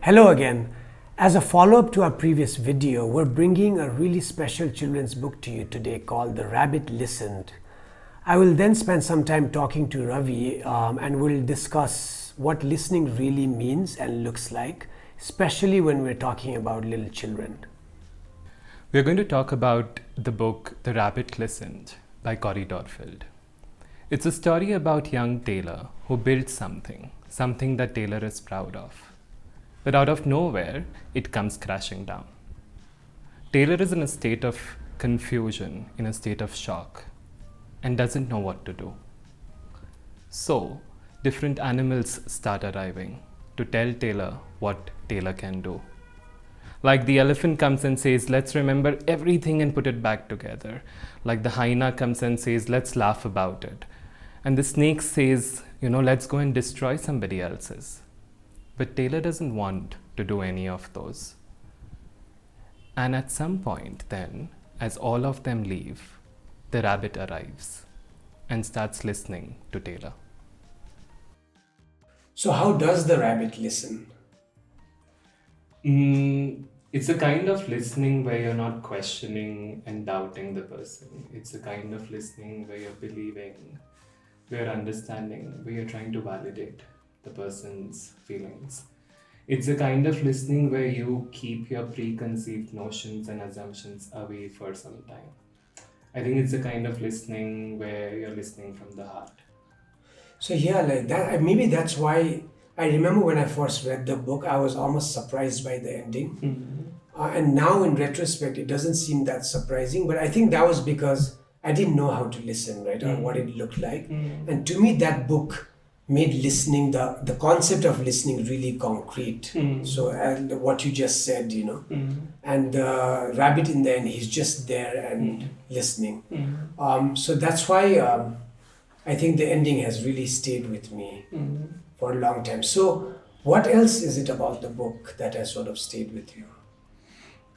Hello again. As a follow-up to our previous video, we're bringing a really special children's book to you today called The Rabbit Listened. I will then spend some time talking to Ravi and we'll discuss what listening really means and looks like, especially when we're talking about little children. We're going to talk about the book The Rabbit Listened by Corey Dorfield. It's a story about young Taylor who built something that Taylor is proud of. But out of nowhere, it comes crashing down. Taylor is in a state of confusion, in a state of shock, and doesn't know what to do. So, different animals start arriving to tell Taylor what Taylor can do. Like the elephant comes and says, let's remember everything and put it back together. Like the hyena comes and says, let's laugh about it. And the snake says, let's go and destroy somebody else's. But Taylor doesn't want to do any of those. And at some point then, as all of them leave, the rabbit arrives and starts listening to Taylor. So how does the rabbit listen? It's a kind of listening where you're not questioning and doubting the person. It's a kind of listening where you're believing, where you're understanding, where you're trying to validate the person's feelings. It's a kind of listening where you keep your preconceived notions and assumptions away for some time. I think it's a kind of listening where you're listening from the heart. So yeah, like that. Maybe that's why I remember when I first read the book, I was almost surprised by the ending. Mm-hmm. And now in retrospect, it doesn't seem that surprising. But I think that was because I didn't know how to listen, right, or what it looked like. And to me, that book made listening, the concept of listening really concrete. So and what you just said, and the rabbit in the end, he's just there and listening. So that's why I think the ending has really stayed with me for a long time. So what else is it about the book that has sort of stayed with you?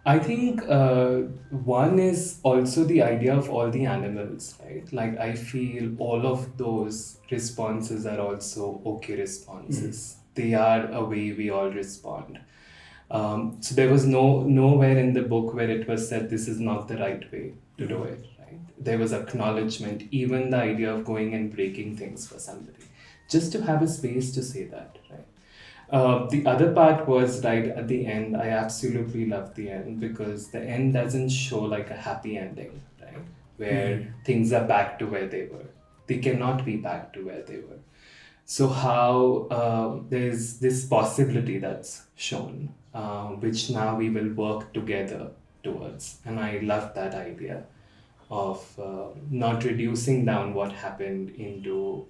I think one is also the idea of all the animals, right? Like I feel all of those responses are also okay responses. They are a way we all respond. So there was nowhere in the book where it was said this is not the right way to do it, right? There was acknowledgement, even the idea of going and breaking things for somebody, just to have a space to say that, right? The other part was right at the end. I absolutely loved the end because the end doesn't show like a happy ending, right? Where things are back to where they were. They cannot be back to where they were. So how there's this possibility that's shown, which now we will work together towards. And I love that idea of not reducing down what happened into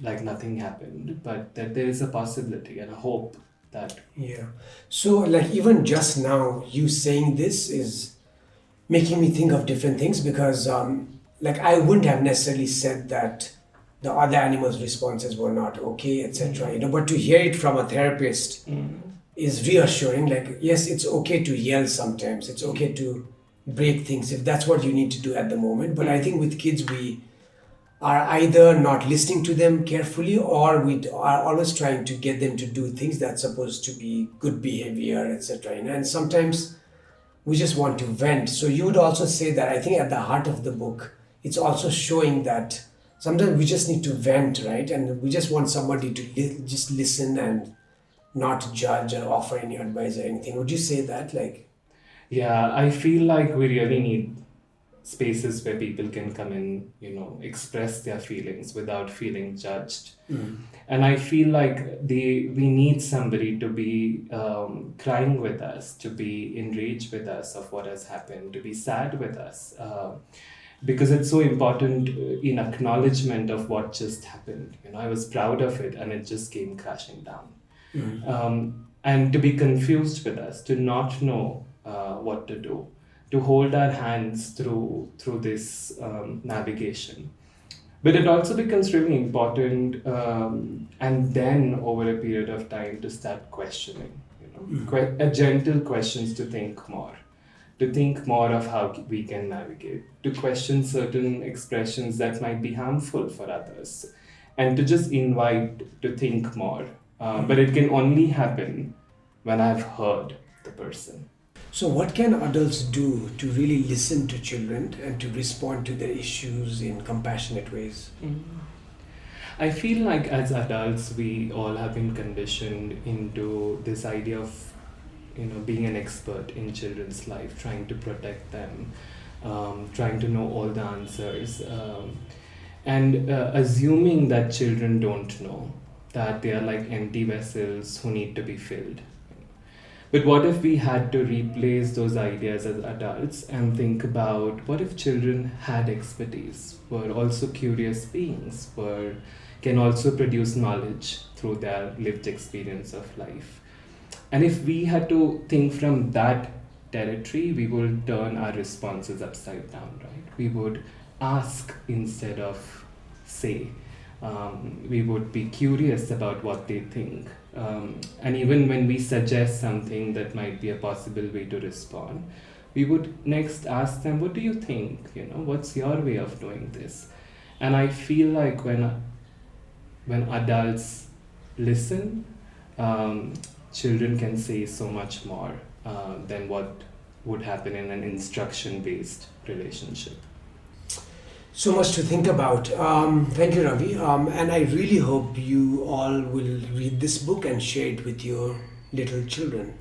like nothing happened, but that there is a possibility and a hope that. Yeah. So like even just now, you saying this is making me think of different things because like I wouldn't have necessarily said that the other animals' responses were not okay, etc. But to hear it from a therapist is reassuring. Like, yes, it's okay to yell sometimes. It's okay to break things if that's what you need to do at the moment. But I think with kids, we are either not listening to them carefully or we are always trying to get them to do things that's supposed to be good behavior, etc. And sometimes we just want to vent. So you would also say that I think at the heart of the book, it's also showing that sometimes we just need to vent, right? And we just want somebody to just listen and not judge or offer any advice or anything. Would you say that? Yeah, I feel like we really need spaces where people can come in, express their feelings without feeling judged. And I feel like we need somebody to be crying with us, to be enraged with us of what has happened, to be sad with us, because it's so important in acknowledgement of what just happened. I was proud of it and it just came crashing down. And to be confused with us, to not know what to do, to hold our hands through this navigation. But it also becomes really important, and then over a period of time to start questioning, gentle questions to think more of how we can navigate, to question certain expressions that might be harmful for others, and to just invite to think more. But it can only happen when I've heard the person. So, what can adults do to really listen to children and to respond to their issues in compassionate ways? I feel like as adults, we all have been conditioned into this idea of, being an expert in children's life, trying to protect them, trying to know all the answers, and assuming that children don't know, that they are like empty vessels who need to be filled. But what if we had to replace those ideas as adults and think about what if children had expertise, were also curious beings, can also produce knowledge through their lived experience of life? And if we had to think from that territory, we will turn our responses upside down, right? We would ask instead of say. We would be curious about what they think. And even when we suggest something that might be a possible way to respond, we would next ask them, what do you think? What's your way of doing this? And I feel like when adults listen, children can say so much more than what would happen in an instruction-based relationship. So much to think about. Thank you, Ravi. And I really hope you all will read this book and share it with your little children.